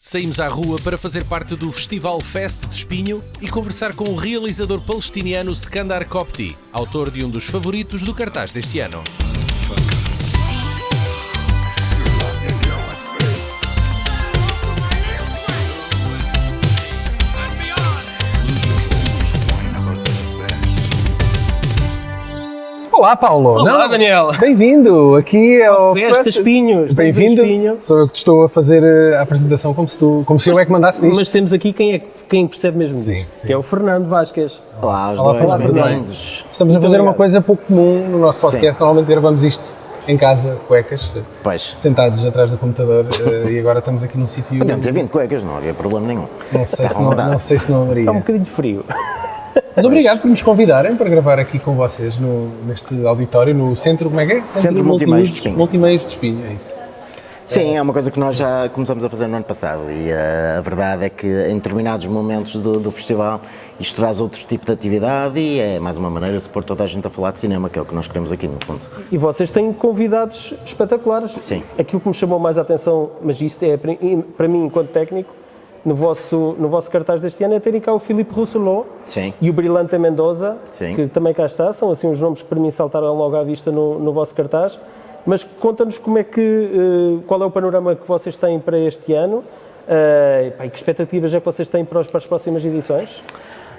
Saímos à rua para fazer parte do festival FEST Espinho e conversar com o realizador palestiniano Scandar Copti, autor de um dos favoritos do cartaz deste ano. Olá, Paulo. Olá, Daniel. Bem-vindo aqui ao FEST Espinho. Bem-vindo. Sou eu que te estou a fazer a apresentação como se eu é que mandasse nisto. Mas temos aqui quem percebe mesmo disto, que é o Fernando Vasquez. Olá, bem-vindos. Estamos a fazer uma coisa pouco comum no nosso podcast. Sim. Normalmente gravamos isto em casa, de cuecas, sentados atrás do computador, e agora estamos aqui num sítio... Podiam ter vindo cuecas, não havia problema nenhum. Não sei se não haveria. Está um bocadinho frio. Mas obrigado por nos convidarem para gravar aqui com vocês neste auditório, no centro, como é que é? Centro Multimeios de Espinho. Multimeios de Espinho, é isso. Sim, é uma coisa que nós já começamos a fazer no ano passado e a verdade é que em determinados momentos do festival isto traz outro tipo de atividade e é mais uma maneira de pôr toda a gente a falar de cinema, que é o que nós queremos aqui no fundo. E vocês têm convidados espetaculares. Sim. Aquilo que me chamou mais a atenção, mas isto é para mim enquanto técnico, no vosso cartaz deste ano é terem cá o Filipe Rousselot e o Brilhante Mendoza, que também cá está, são assim os nomes que para mim saltaram logo à vista no vosso cartaz, mas conta-nos qual é o panorama que vocês têm para este ano e que expectativas é que vocês têm para as próximas edições?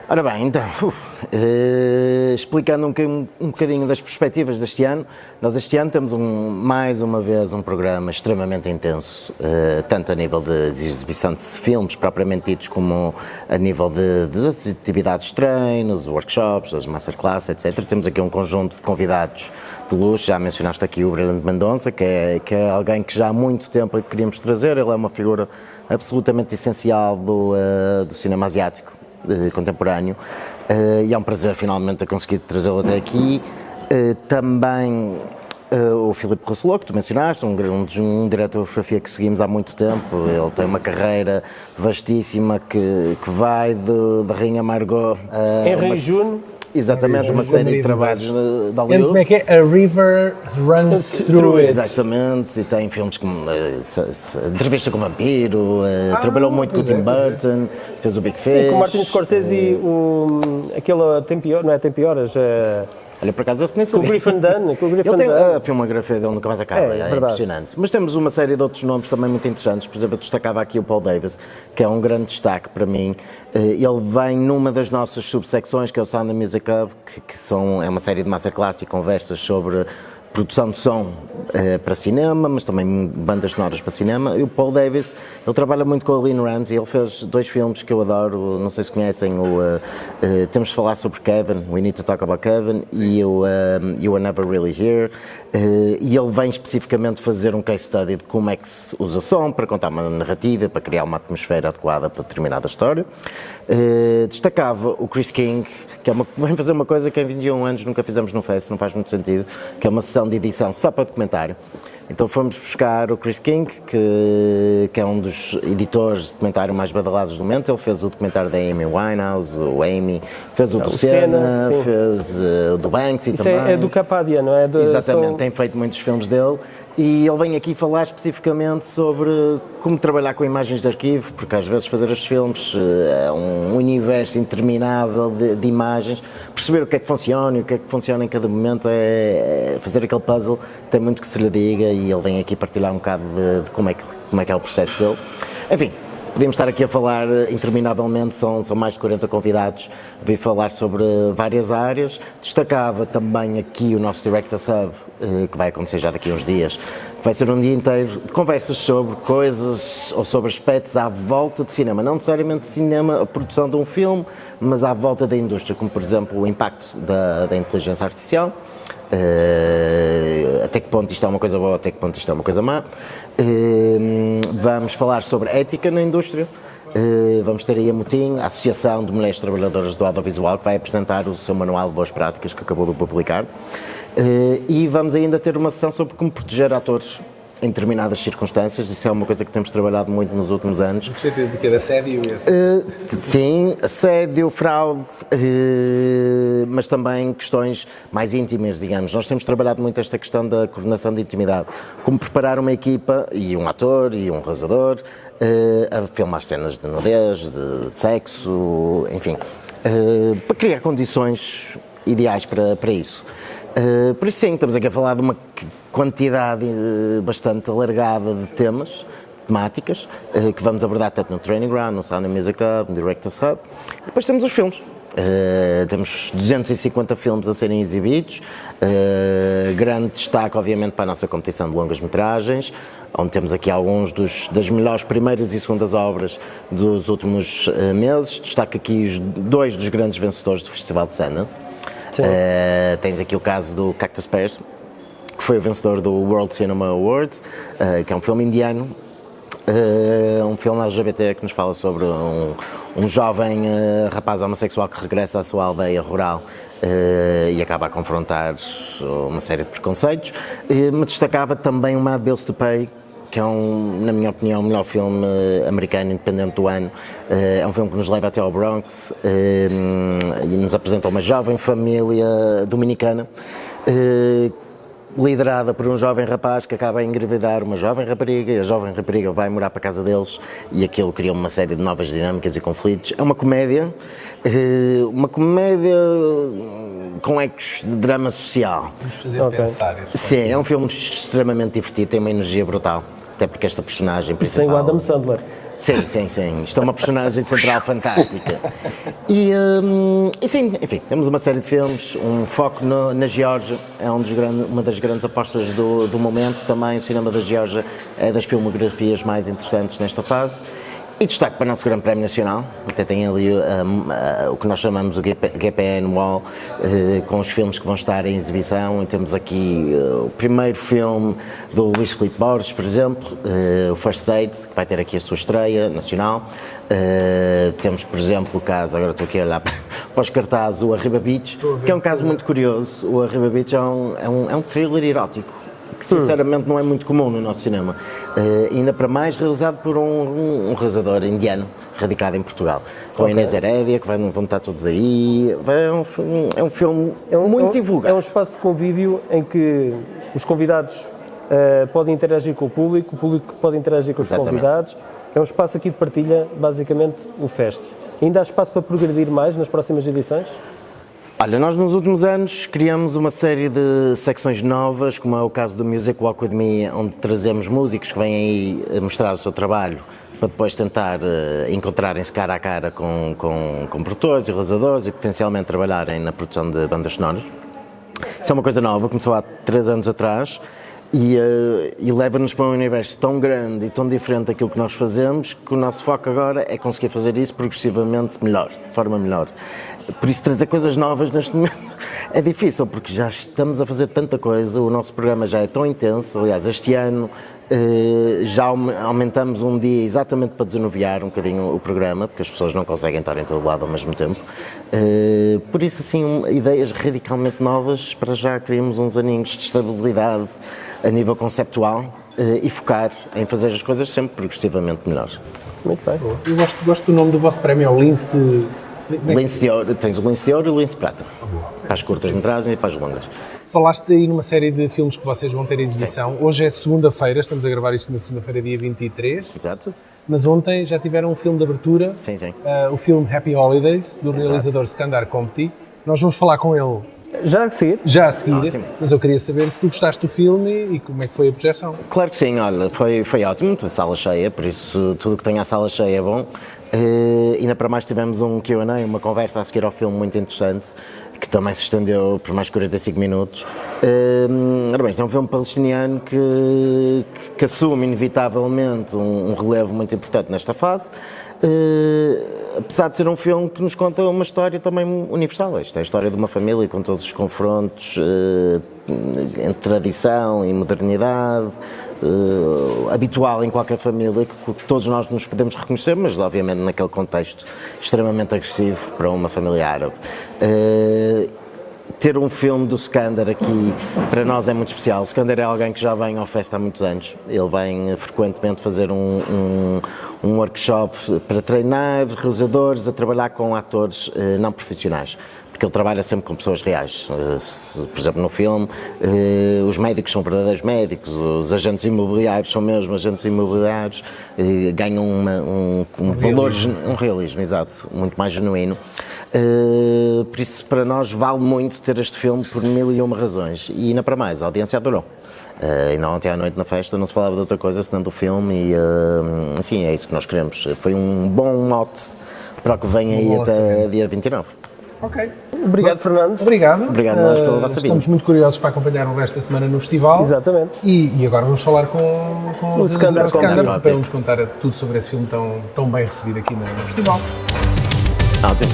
Ora bem, então, explicando um bocadinho das perspectivas deste ano, nós este ano temos mais uma vez um programa extremamente intenso, tanto a nível de exibição de filmes propriamente ditos, como a nível de atividades de treinos, workshops, as masterclass, etc. Temos aqui um conjunto de convidados de luxo, já mencionaste aqui o Brilhante Mendonça, que é alguém que já há muito tempo queríamos trazer, ele é uma figura absolutamente essencial do cinema asiático contemporâneo, e é um prazer finalmente ter conseguido trazê-lo até aqui. Também o Filipe Rousselot, que tu mencionaste, um diretor de fotografia que seguimos há muito tempo. Ele tem uma carreira vastíssima que vai de Rainha Margot Henry June. Exatamente, uma série de trabalhos de Hollywood. Como é que é? A River Runs Through It. Exatamente, e tem filmes como Entrevista com o Vampiro, trabalhou muito com o Tim Burton, fez o Big Fish. Sim, com o Martin Scorsese e aquele Tem Pioras. Olha, por acaso, esse nem sabia. Com o Griffin Dunn. Ele tem a filmografia dele nunca mais acaba, é impressionante. Mas temos uma série de outros nomes também muito interessantes. Por exemplo, eu destacava aqui o Paul Davis, que é um grande destaque para mim. Ele vem numa das nossas subsecções, que é o Sound and Music Hub, é uma série de masterclass e conversas sobre produção de som para cinema, mas também bandas sonoras para cinema. E o Paul Davis, ele trabalha muito com a Lynn Ramsey, ele fez 2 filmes que eu adoro, não sei se conhecem, temos de falar sobre Kevin, We Need to Talk About Kevin, e o You Were Never Really Here, e ele vem especificamente fazer um case study de como é que se usa som para contar uma narrativa, para criar uma atmosfera adequada para determinada história. Destacava o Chris King, que vem fazer uma coisa que em 21 anos nunca fizemos no FEST, não faz muito sentido, que é uma sessão de edição só para documentário. Então fomos buscar o Chris King, que é um dos editores de documentário mais badalados do momento. Ele fez o documentário da Amy Winehouse, o Amy, fez o do Senna, fez o do Banksy isso também. É do Capadia, não é? Exatamente, tem feito muitos filmes dele. E ele vem aqui falar especificamente sobre como trabalhar com imagens de arquivo, porque às vezes fazer estes filmes é um universo interminável de imagens, perceber o que é que funciona e o que é que funciona em cada momento, fazer aquele puzzle, tem muito que se lhe diga, e ele vem aqui partilhar um bocado de como é que é o processo dele. Enfim, podemos estar aqui a falar interminavelmente, são mais de 40 convidados, vim falar sobre várias áreas. Destacava também aqui o nosso Director Sub, que vai acontecer já daqui a uns dias. Vai ser um dia inteiro de conversas sobre coisas ou sobre aspectos à volta de cinema, não necessariamente cinema, a produção de um filme, mas à volta da indústria, como por exemplo o impacto da inteligência artificial. Até que ponto isto é uma coisa boa, até que ponto isto é uma coisa má. Vamos falar sobre ética na indústria. Vamos ter aí a Motim, a Associação de Mulheres Trabalhadoras do Audiovisual, que vai apresentar o seu manual de boas práticas, que acabou de publicar. E vamos ainda ter uma sessão sobre como proteger atores em determinadas circunstâncias. Isso é uma coisa que temos trabalhado muito nos últimos anos. De que? De assédio? Sim, assédio, fraude, mas também questões mais íntimas, digamos. Nós temos trabalhado muito esta questão da coordenação de intimidade. Como preparar uma equipa, e um ator, e um realizador, a filmar cenas de nudez, de sexo, enfim, para criar condições ideais para isso. Por isso sim, estamos aqui a falar de uma quantidade bastante alargada de temáticas, que vamos abordar tanto no Training Ground, no Sound and Music Hub, no Directors Hub. Depois temos os filmes. Temos 250 filmes a serem exibidos, grande destaque obviamente para a nossa competição de longas metragens, onde temos aqui alguns das melhores primeiras e segundas obras dos últimos meses. Destaco aqui dois dos grandes vencedores do Festival de Sundance. Tens aqui o caso do Cactus Pears, que foi o vencedor do World Cinema Award, que é um filme indiano, um filme LGBT que nos fala sobre um jovem rapaz homossexual que regressa à sua aldeia rural e acaba a confrontar uma série de preconceitos. Me destacava também o Mad Bills to Pay, que é na minha opinião, o melhor filme americano independente do ano. É um filme que nos leva até ao Bronx e nos apresenta uma jovem família dominicana, liderada por um jovem rapaz que acaba a engravidar uma jovem rapariga, e a jovem rapariga vai morar para a casa deles e aquilo cria uma série de novas dinâmicas e conflitos. É uma comédia com ecos de drama social. Vamos fazer pensar. Sim, é um filme extremamente divertido, tem uma energia brutal, até porque esta personagem principal... Sem o Adam Sandler. Sim. Isto é uma personagem central fantástica. E sim, enfim, temos uma série de filmes, um foco na Geórgia, é uma das grandes apostas do momento. Também o cinema da Geórgia é das filmografias mais interessantes nesta fase. E destaque para o nosso Grande Prémio Nacional, até tem ali o que nós chamamos o GPN Wall, com os filmes que vão estar em exibição. E temos aqui o primeiro filme do Luís Filipe Borges, por exemplo, o First Date, que vai ter aqui a sua estreia nacional. Temos, por exemplo, o caso, agora estou aqui a olhar para os cartazes, o Arriba Beach, que é um caso muito curioso. O Arriba Beach é um thriller erótico, que sinceramente não é muito comum no nosso cinema, ainda para mais realizado por um realizador indiano radicado em Portugal, com a Inês Herédia, que vão estar todos aí. É um filme muito divulgado. É um espaço de convívio em que os convidados podem interagir com o público pode interagir com os convidados. É um espaço aqui de partilha, basicamente o FEST. Ainda há espaço para progredir mais nas próximas edições? Olha, nós nos últimos anos criamos uma série de secções novas, como é o caso do Music Walk With Me, onde trazemos músicos que vêm aí mostrar o seu trabalho para depois tentar encontrarem-se cara a cara com produtores e realizadores e potencialmente trabalharem na produção de bandas sonoras. Isso é uma coisa nova, começou há 3 anos atrás e leva-nos para um universo tão grande e tão diferente daquilo que nós fazemos, que o nosso foco agora é conseguir fazer isso progressivamente melhor, de forma melhor. Por isso, trazer coisas novas neste momento é difícil, porque já estamos a fazer tanta coisa, o nosso programa já é tão intenso. Aliás, este ano já aumentamos um dia exatamente para desanuviar um bocadinho o programa, porque as pessoas não conseguem estar em todo lado ao mesmo tempo. Por isso, assim, ideias radicalmente novas. Para já criamos uns aninhos de estabilidade a nível conceptual e focar em fazer as coisas sempre progressivamente melhores. Muito bem. Eu gosto do nome do vosso prémio, é o Lince... Lince de ouro, tens o Lince de ouro e o Lince de prata, para as curtas metragens e para as longas. Falaste aí numa série de filmes que vocês vão ter em exibição. Sim. Hoje é segunda-feira, estamos a gravar isto na segunda-feira, dia 23. Exato. Mas ontem já tiveram um filme de abertura. Sim. O filme Happy Holidays, do realizador Scandar Copti. Nós vamos falar com ele já a seguir. Ótimo. Mas eu queria saber se tu gostaste do filme e como é que foi a projeção. Claro que sim, olha, foi ótimo, a sala cheia, por isso tudo que tem a sala cheia é bom. Ainda para mais tivemos um Q&A, uma conversa a seguir ao filme muito interessante, que também se estendeu por mais de 45 minutos. Ora bem, este é um filme palestiniano que assume inevitavelmente um relevo muito importante nesta fase, apesar de ser um filme que nos conta uma história também universal. Isto é a história de uma família com todos os confrontos entre tradição e modernidade, habitual em qualquer família, que todos nós nos podemos reconhecer, mas obviamente naquele contexto extremamente agressivo para uma família árabe. Ter um filme do Scandar aqui, para nós é muito especial. O Scandar é alguém que já vem ao FEST há muitos anos. Ele vem frequentemente fazer um workshop para treinar realizadores a trabalhar com atores não profissionais. Porque porque ele trabalha sempre com pessoas reais. Por exemplo, no filme, os médicos são verdadeiros médicos, os agentes imobiliários são mesmo agentes imobiliários, ganham um realismo, exato, muito mais genuíno. Por isso, para nós, vale muito ter este filme por 1001 razões. E ainda para mais, a audiência adorou. E não, ontem à noite na festa não se falava de outra coisa senão do filme e assim, é isso que nós queremos. Foi um bom mote para o que vem aí até dia 29. Ok. Obrigado, Fernando. Obrigado. Obrigado nós pela vossa vinda. Estamos muito curiosos para acompanhar o resto da semana no festival. Exatamente. E agora vamos falar com o Scandar para ele nos contar tudo sobre esse filme tão bem recebido aqui no festival. Ótimo.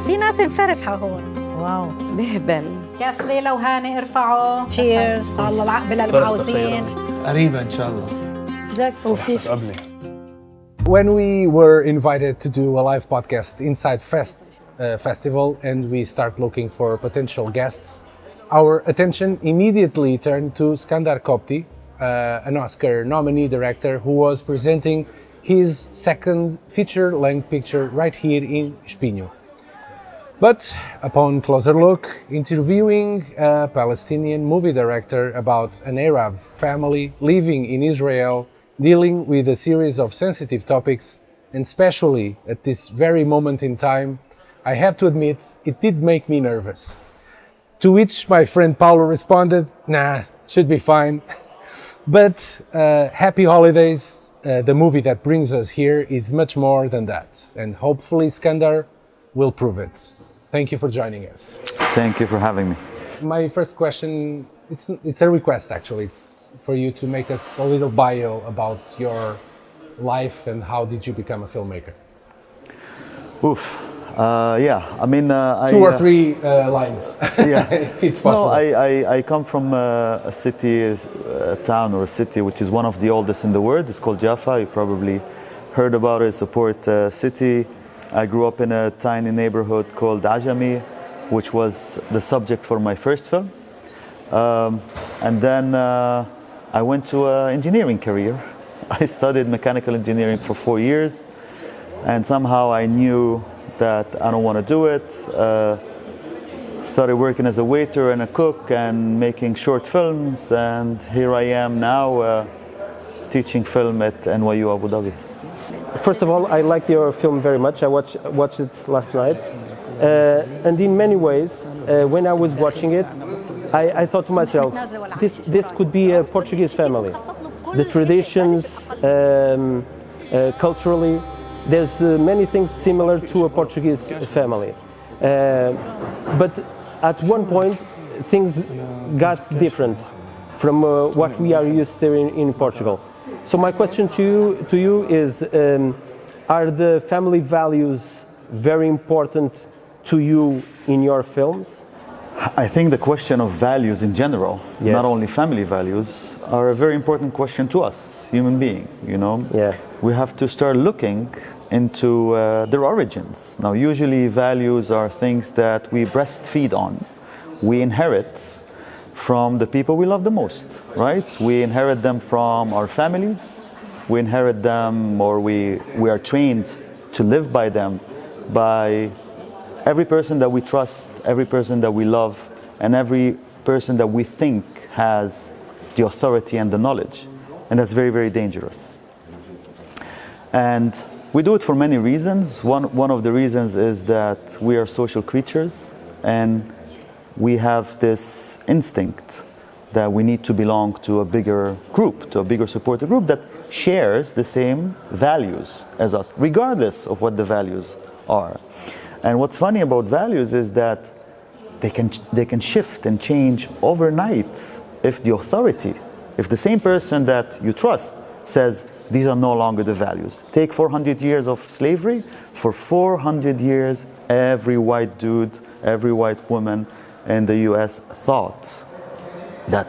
في ناس انفرحة هون. واو بهبل. كاس ليلى وهاني ارفعوا تشيرز الله العقبة للمعوزين. قريبا إن شاء الله. زك وفيف. When we were invited to do a live podcast inside FEST festival and we start looking for potential guests, our attention immediately turned to Scandar Copti, an Oscar nominee director who was presenting his second feature-length picture right here in Espinho. But upon closer look, interviewing a Palestinian movie director about an Arab family living in Israel, dealing with a series of sensitive topics, and especially at this very moment in time, I have to admit, it did make me nervous. To which my friend Paulo responded, nah, should be fine. But Happy Holidays, the movie that brings us here, is much more than that. And hopefully Scandar will prove it. Thank you for joining us. Thank you for having me. My first question, it's a request actually. It's for you to make us a little bio about your life and how did you become a filmmaker? Oof. Yeah, I mean... Two or three lines, yeah. if it's possible. No, I come from a city, a town or a city which is one of the oldest in the world. It's called Jaffa. You probably heard about it. It's a port city. I grew up in a tiny neighborhood called Ajami, which was the subject for my first film. And then I went to an engineering career. I studied mechanical engineering for 4 years, and somehow I knew that I don't want to do it. Started working as a waiter and a cook and making short films, and here I am now teaching film at NYU Abu Dhabi. First of all, I like your film very much. I watched it last night. And in many ways, when I was watching it, I thought to myself, this could be a Portuguese family. The traditions, culturally, there's many things similar to a Portuguese family. But at one point, things got different from what we are used to in Portugal. So my question to you is, are the family values very important to you in your films? I think the question of values in general, yes, not only family values, are a very important question to us, human being, you know? Yeah. We have to start looking into their origins. Now, usually values are things that we breastfeed on. We inherit from the people we love the most, right? We inherit them from our families. We inherit them, or we are trained to live by them, by every person that we trust, every person that we love, and every person that we think has the authority and the knowledge. And that's very, very dangerous. And we do it for many reasons. One of the reasons is that we are social creatures, and we have this instinct that we need to belong to a bigger group, to a bigger supporter group that shares the same values as us, regardless of what the values are. And what's funny about values is that they can shift and change overnight if the authority, if the same person that you trust says these are no longer the values. Take 400 years of slavery. For 400 years, every white dude, every white woman in the US thought that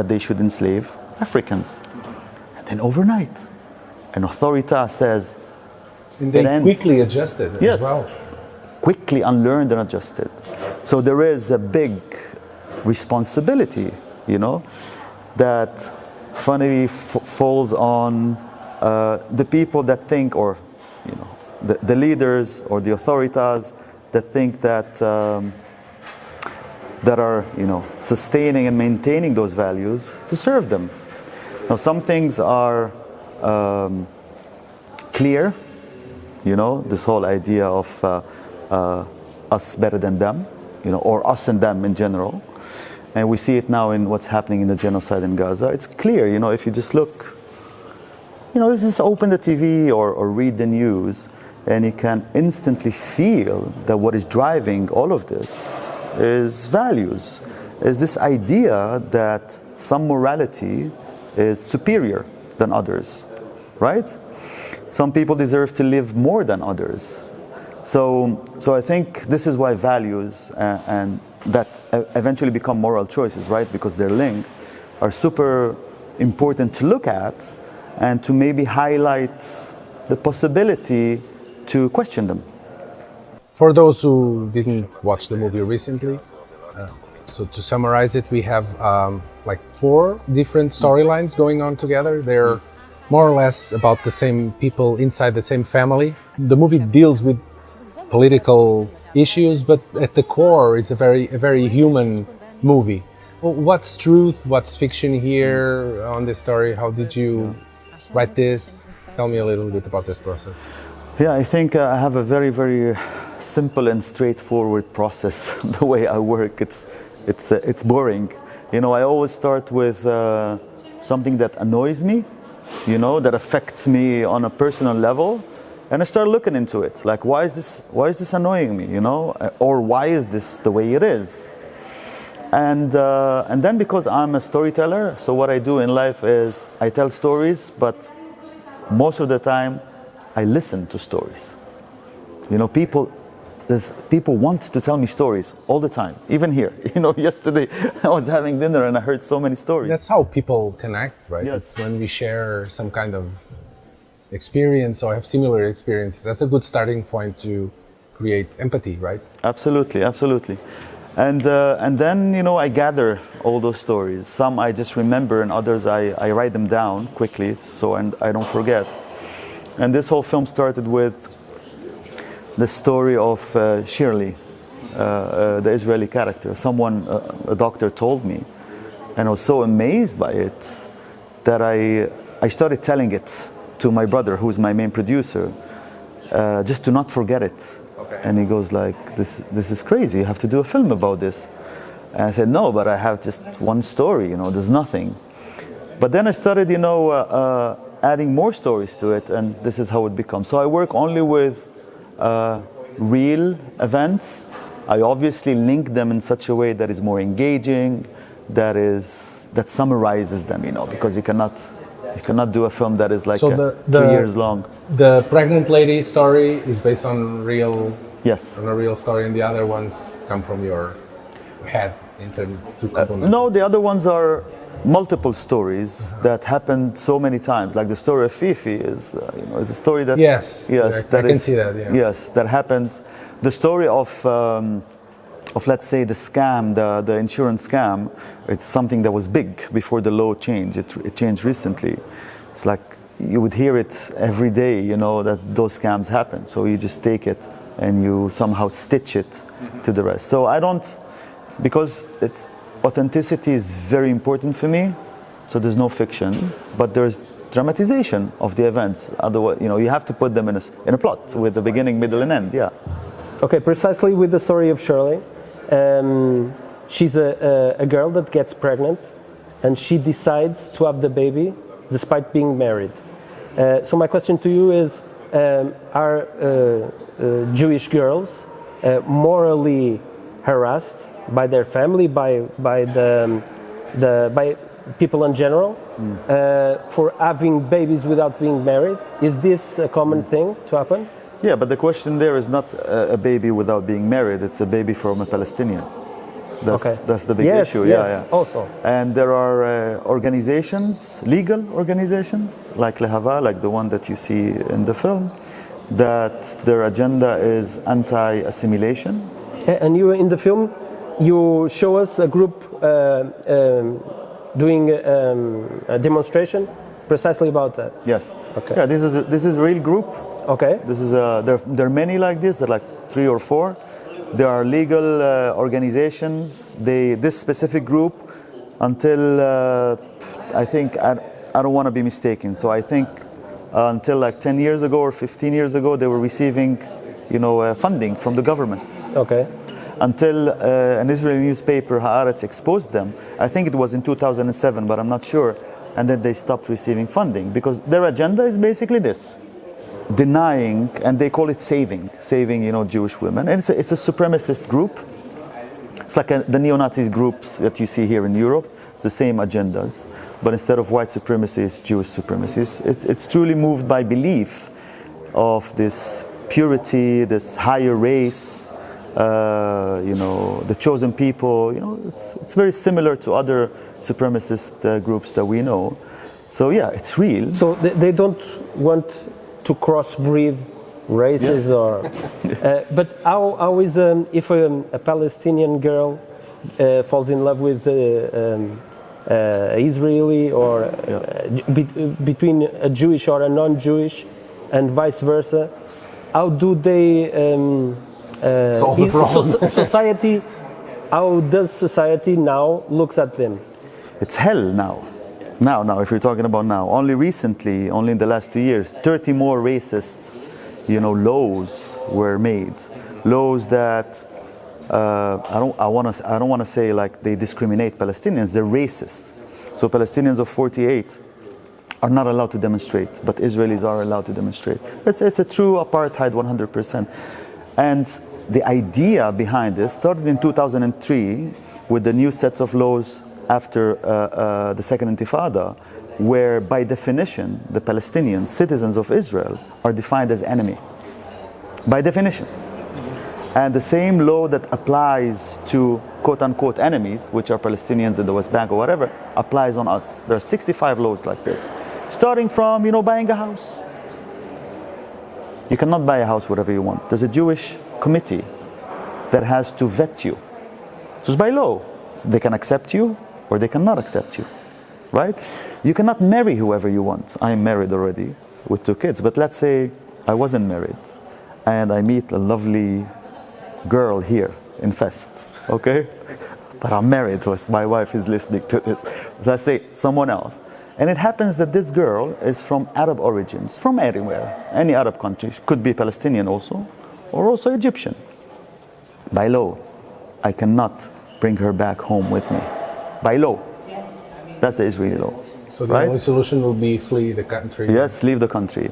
they should enslave Africans. And then overnight, an authorita says, and they quickly adjusted as well. Quickly unlearned and adjusted. So there is a big responsibility, you know, that funnily falls on the people that think, or, you know, the leaders or the authorities that think that that are, you know, sustaining and maintaining those values to serve them. Now, some things are clear, you know, this whole idea of us better than them, you know, or us and them in general. And we see it now in what's happening in the genocide in Gaza. It's clear, you know, if you just look, you know, just open the TV or read the news, and you can instantly feel that what is driving all of this is values, is this idea that some morality is superior than others, right? Some people deserve to live more than others. So I think this is why values and that eventually become moral choices, right? Because they're linked, are super important to look at and to maybe highlight the possibility to question them. For those who didn't watch the movie recently, so to summarize it, we have like 4 different storylines going on together. They're more or less about the same people inside the same family. The movie deals with political issues, but at the core is a very human movie. Well, what's truth? What's fiction here on this story? How did you write this? Tell me a little bit about this process. Yeah, I think I have a very simple and straightforward process. The way I work, it's boring. You know, I always start with something that annoys me, you know, that affects me on a personal level. And I start looking into it, like, why is this annoying me, you know, or why is this the way it is? And then because I'm a storyteller, so what I do in life is I tell stories, but most of the time I listen to stories. You know, people want to tell me stories all the time, even here. You know, yesterday I was having dinner and I heard so many stories. That's how people connect, right? Yes. It's when we share some kind of experience or have similar experiences. That's a good starting point to create empathy, right? Absolutely. And then, you know, I gather all those stories. Some I just remember, and others I write them down quickly, and I don't forget. And this whole film started with the story of Shirley, the Israeli character. A doctor told me, and I was so amazed by it that I started telling it to my brother, who's my main producer, just to not forget it. Okay. And he goes like, this is crazy, you have to do a film about this. And I said, no, but I have just one story, you know, there's nothing. But then I started, you know, adding more stories to it, and this is how it becomes. So I work only with real events. I obviously link them in such a way that is more engaging, that summarizes them, you know, because you cannot do a film that is like 3 years long. The pregnant lady story is based on real, yes, on a real story, and the other ones come from your head into no, the other ones are multiple stories that happened so many times. Like the story of Fifi is, you know, is a story that I can see that. Yeah. Yes, that happens. The story of let's say the scam, the insurance scam, it's something that was big before the law changed. It changed recently. It's like you would hear it every day, you know, that those scams happen. So you just take it and you somehow stitch it to the rest. So I don't, because authenticity is very important for me. So there's no fiction, but there's dramatization of the events. Otherwise, you know, you have to put them in a plot with the beginning, middle, and end. Yeah. Okay, precisely with the story of Shirley. She's a girl that gets pregnant, and she decides to have the baby despite being married. So my question to you is, are Jewish girls morally harassed by their family, by people in general, for having babies without being married? Is this a common thing to happen? Yeah, but the question there is not a baby without being married, it's a baby from a Palestinian. That's the big issue. Yes, yeah. Also. And there are organizations, legal organizations, like Lehava, like the one that you see in the film, that their agenda is anti-assimilation. And you, in the film, you show us a group doing a demonstration precisely about that. Yes. Okay. Yeah, this is a real group Okay. This is there are many like this. There are like 3 or 4. There are legal organizations. This specific group, until I think I don't want to be mistaken. So I think until like 10 years ago or 15 years ago, they were receiving, funding from the government. Okay. Until an Israeli newspaper, Haaretz, exposed them. I think it was in 2007, but I'm not sure. And then they stopped receiving funding because their agenda is basically this: denying, and they call it saving, Jewish women. And it's a supremacist group. It's like the neo-Nazi groups that you see here in Europe. It's the same agendas, but instead of white supremacy, it's Jewish supremacy. It's truly moved by belief of this purity, this higher race, the chosen people. It's very similar to other supremacist groups that we know. So yeah, it's real. So they don't want to crossbreed races, or but how is if a Palestinian girl falls in love with Israeli, or between a Jewish or a non-Jewish, and vice versa, how do they solve the problem? Society, how does society now looks at them? It's hell now. Now, if you're talking about now, only recently, only in the last 2 years, 30 more racist, laws were made. Laws that I don't want to say like they discriminate Palestinians. They're racist. So Palestinians of 48 are not allowed to demonstrate, but Israelis are allowed to demonstrate. It's a true apartheid, 100%. And the idea behind this started in 2003 with the new sets of laws after the Second Intifada, where by definition the Palestinians, citizens of Israel, are defined as enemy. By definition. And the same law that applies to quote-unquote enemies, which are Palestinians in the West Bank or whatever, applies on us. There are 65 laws like this. Starting from, buying a house. You cannot buy a house whatever you want. There's a Jewish committee that has to vet you. So it's by law. So they can accept you or they cannot accept you, right? You cannot marry whoever you want. I am married already with 2 kids, but let's say I wasn't married and I meet a lovely girl here in FEST, okay? But I'm married, my wife is listening to this. Let's say someone else. And it happens that this girl is from Arab origins, from anywhere, any Arab country, could be Palestinian also, or also Egyptian. By law, I cannot bring her back home with me. By law. That's the Israeli law. So the only solution will be flee the country? Yes, leave the country.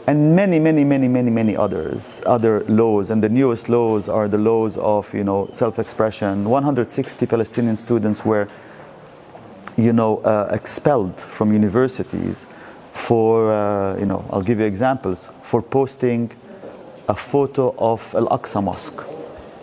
And many other laws, and the newest laws are the laws of, self-expression. 160 Palestinian students were, expelled from universities for, I'll give you examples, for posting a photo of Al-Aqsa Mosque.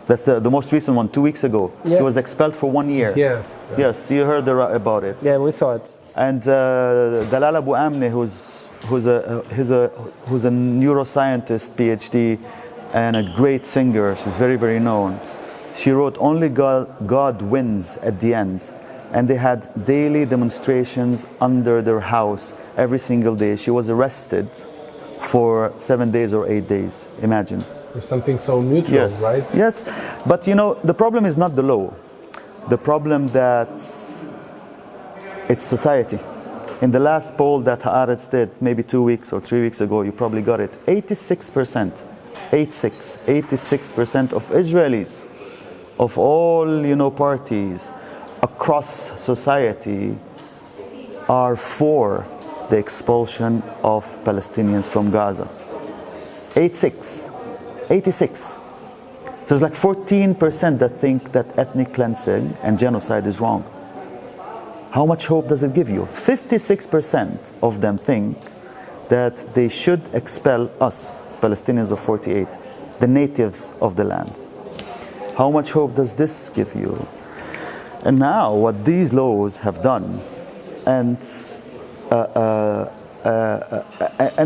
That's the most recent one, 2 weeks ago. Yeah. She was expelled for 1 year. Yes. Yes, you heard about it. Yeah, we saw it. And Dalal Abu Amne, who's a neuroscientist, PhD, and a great singer. She's very, very known. She wrote "Only God Wins" at the end, and they had daily demonstrations under their house every single day. She was arrested for 7 days or 8 days. Imagine. For something so neutral, Yes. right? Yes, but the problem is not the law. The problem that it's society. In the last poll that Haaretz did, maybe 2 weeks or 3 weeks ago, you probably got it. 86% of Israelis, of all parties across society, are for the expulsion of Palestinians from Gaza. 86. So it's like 14% that think that ethnic cleansing and genocide is wrong. How much hope does it give you? 56% of them think that they should expel us, Palestinians of 48, the natives of the land. How much hope does this give you? And now what these laws have done, and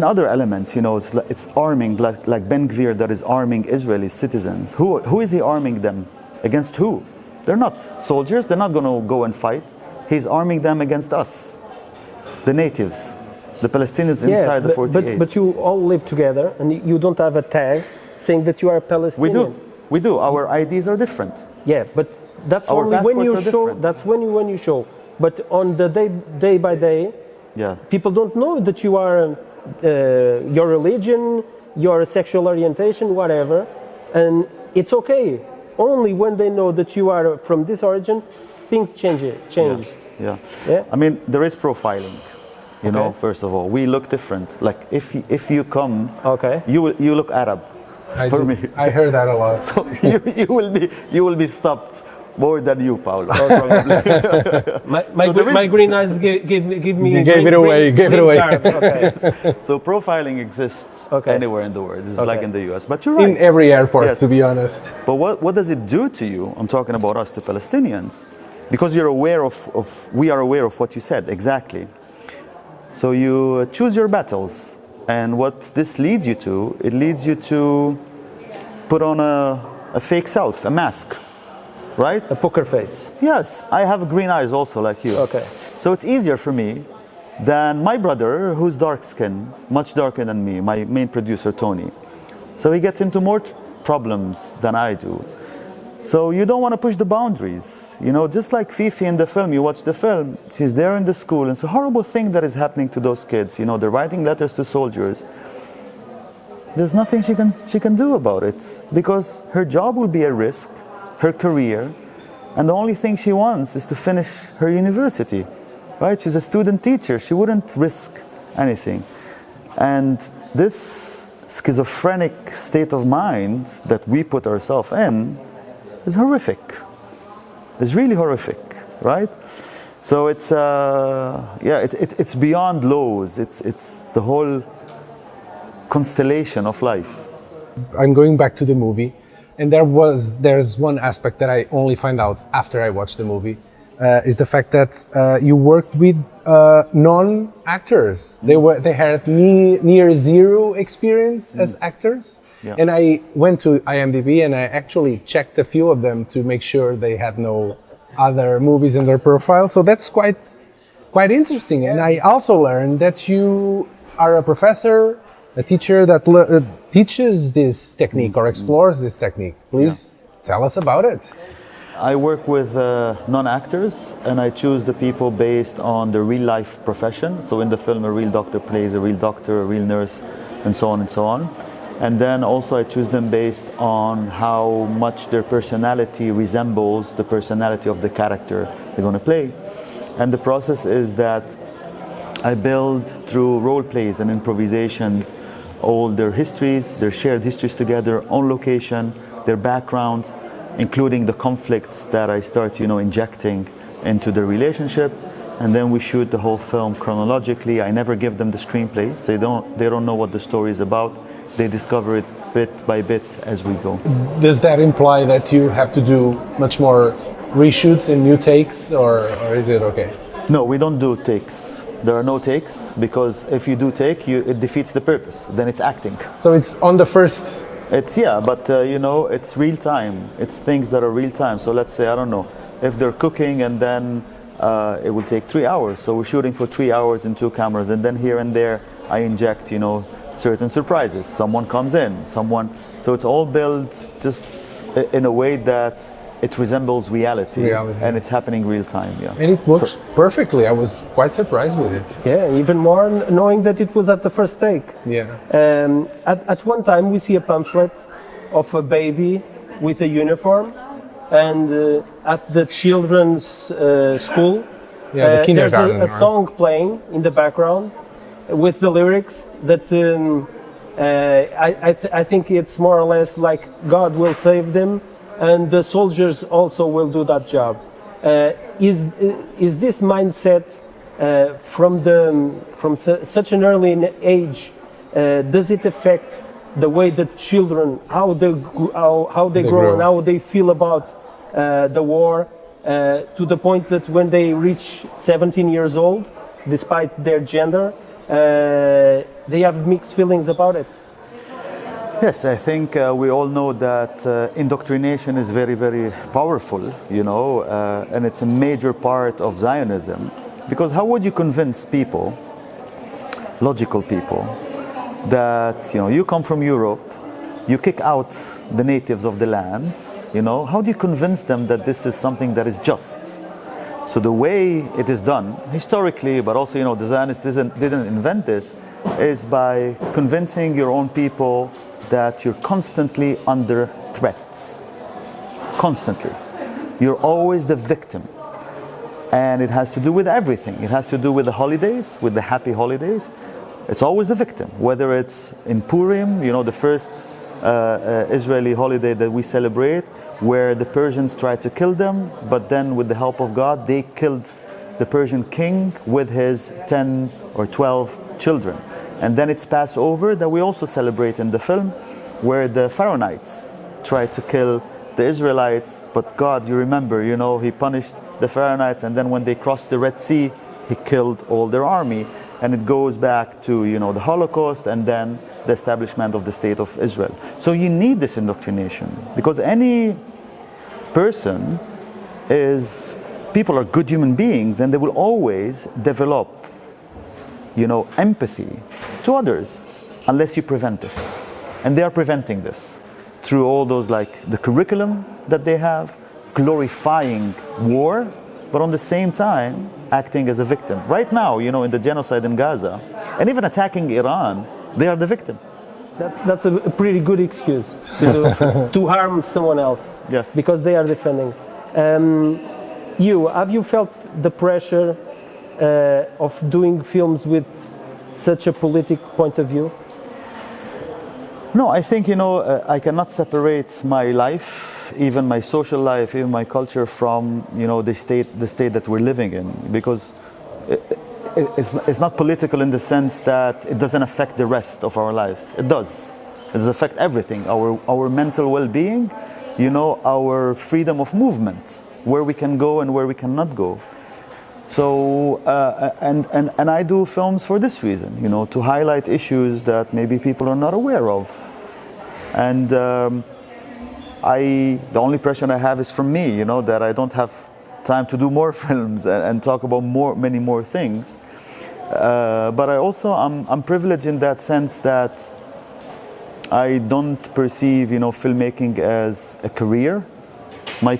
other elements, it's arming, like Ben Gvir that is arming Israeli citizens. Who is he arming them? Against who? They're not soldiers, they're not going to go and fight. He's arming them against us, the natives. The Palestinians inside the 48. But you all live together, and you don't have a tag saying that you are Palestinian. We do. Our IDs are different. Yeah, but that's Our only when you passports are show. different. That's when you show. But on the day by day, people don't know that you are your religion, your sexual orientation, whatever, and it's okay. Only when they know that you are from this origin, things change. Yeah. I mean, there is profiling. You know, first of all, we look different. Like if you come, you look Arab. Me, I heard that a lot. So you will be stopped more than you, Paulo. My green eyes gave me. You gave it away. So profiling exists anywhere in the world. It's like in the US. But you're right. In every airport, to be honest. But what does it do to you? I'm talking about us, the Palestinians, because you're aware we are aware of what you said exactly. So you choose your battles, and what this leads you to, it leads you to put on a fake self, a mask, right? A poker face. Yes, I have green eyes also like you. Okay. So it's easier for me than my brother, who's dark skinned, much darker than me, my main producer, Tony. So he gets into more problems than I do. So you don't want to push the boundaries. You know, just like Fifi in the film, you watch the film, she's there in the school, and it's a horrible thing that is happening to those kids. You know, they're writing letters to soldiers. There's nothing she can do about it, because her job will be at risk, her career, and the only thing she wants is to finish her university, right? She's a student teacher. She wouldn't risk anything. And this schizophrenic state of mind that we put ourselves in is horrific. It's really horrific, right? So it's it's beyond laws. It's the whole constellation of life. I'm going back to the movie, and there's one aspect that I only find out after I watched the movie, is the fact that you worked with non-actors. They had near zero experience as actors. Yeah. And I went to IMDb and I actually checked a few of them to make sure they had no other movies in their profile. So that's quite interesting. And I also learned that you are a professor, a teacher that teaches this technique or explores this technique. Please tell us about it. I work with non-actors, and I choose the people based on the real life profession. So in the film, a real doctor plays a real doctor, a real nurse, and so on and so on. And then also I choose them based on how much their personality resembles the personality of the character they're going to play. And the process is that I build through role plays and improvisations all their histories, their shared histories together on location, their backgrounds, including the conflicts that I start, injecting into the relationship. And then we shoot the whole film chronologically. I never give them the screenplay, so they don't know what the story is about. They discover it bit by bit as we go. Does that imply that you have to do much more reshoots and new takes, or is it okay? No, we don't do takes. There are no takes, because if you do take, it defeats the purpose. Then it's acting. So it's on the first. It's but it's real time. It's things that are real time. So let's say, I don't know, if they're cooking and then it will take 3 hours. So we're shooting for 3 hours in 2 cameras, and then here and there I inject, certain surprises. Someone comes in, so it's all built just in a way that it resembles reality. And it's happening real time. Yeah, and it works perfectly. I was quite surprised with it. Yeah, even more knowing that it was at the first take. Yeah. At one time we see a pamphlet of a baby with a uniform, and at the children's school, the kindergarten, there's a song playing in the background with the lyrics that I think it's more or less like God will save them, and the soldiers also will do that job. Is this mindset from such an early age? Does it affect the way that children, how they grow and how they feel about the war, to the point that when they reach 17 years old, despite their gender, they have mixed feelings about it? Yes, I think we all know that indoctrination is very, very powerful, and it's a major part of Zionism. Because how would you convince people logical people, that you come from Europe, you kick out the natives of the land, how do you convince them that this is something that is just? So the way it is done, historically, but also, the Zionists didn't invent this, is by convincing your own people that you're constantly under threats. Constantly. You're always the victim. And it has to do with everything. It has to do with the holidays, with the happy holidays. It's always the victim. Whether it's in Purim, the first Israeli holiday that we celebrate, where the Persians tried to kill them, but then with the help of God, they killed the Persian king with his 10 or 12 children. And then it's Passover that we also celebrate in the film, where the Pharaonites tried to kill the Israelites, but God, you remember, he punished the Pharaonites, and then when they crossed the Red Sea, he killed all their army. And it goes back to, the Holocaust and then the establishment of the State of Israel. So you need this indoctrination, because any person people are good human beings, and they will always develop, empathy to others, unless you prevent this. And they are preventing this through all those, the curriculum that they have, glorifying war, but on the same time, acting as a victim. Right now, in the genocide in Gaza, and even attacking Iran, they are the victim. That's a pretty good excuse to harm someone else. Yes. Because they are defending. Have you felt the pressure of doing films with such a political point of view? No, I think, I cannot separate my life, even my social life, even my culture from, the state that we're living in, because it's not political in the sense that it doesn't affect the rest of our lives. It does. It does affect everything, our mental well-being, our freedom of movement, where we can go and where we cannot go. So, and I do films for this reason, to highlight issues that maybe people are not aware of. And the only pressure I have is from me, that I don't have time to do more films and talk about many more things. But I'm privileged in that sense that I don't perceive, filmmaking as a career. My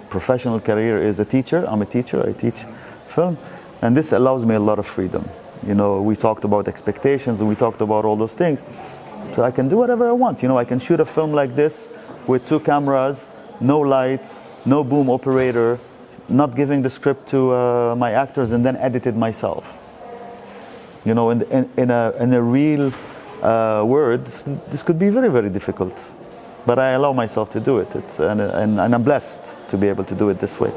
professional career is a teacher. I'm a teacher. I teach film, and this allows me a lot of freedom. We talked about expectations, and we talked about all those things. So I can do whatever I want. I can shoot a film like this with 2 cameras, no lights, no boom operator, not giving the script to my actors, and then edit it myself. In a real world, this could be very, very difficult. But I allow myself to do it. And I'm blessed to be able to do it this way.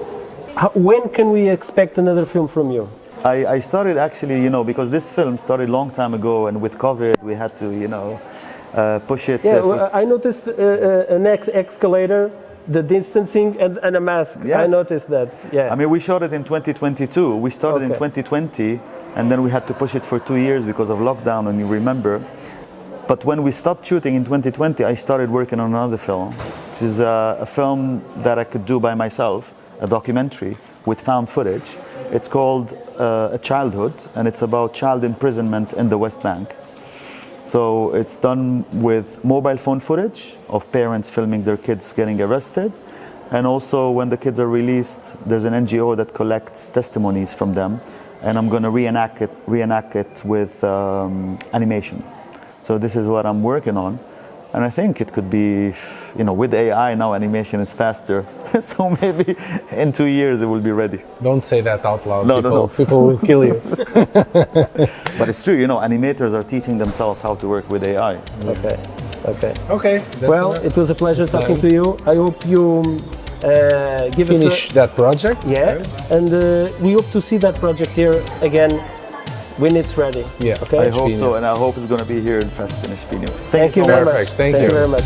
When can we expect another film from you? I started actually, because this film started a long time ago, and with COVID, we had to, push it. Yeah, I noticed an escalator, the distancing, and a mask. Yes. I noticed that, yeah. I mean, we shot it in 2022. We started in 2020, and then we had to push it for 2 years because of lockdown, and you remember. But when we stopped shooting in 2020, I started working on another film, which is a film that I could do by myself, a documentary with found footage. It's called A Childhood, and it's about child imprisonment in the West Bank. So it's done with mobile phone footage of parents filming their kids getting arrested. And also when the kids are released, there's an NGO that collects testimonies from them. And I'm going to reenact it with animation. So this is what I'm working on. And I think it could be, with AI now, animation is faster. So maybe in 2 years it will be ready. Don't say that out loud. No. People will kill you. But it's true, animators are teaching themselves how to work with AI. Okay. Well, it was a pleasure talking to you. I hope you finish that project. Yeah, and we hope to see that project here again when it's ready. Yeah, okay. I hope so, and I hope it's going to be here in FEST Espinho. Thank you very much. Thank you very much.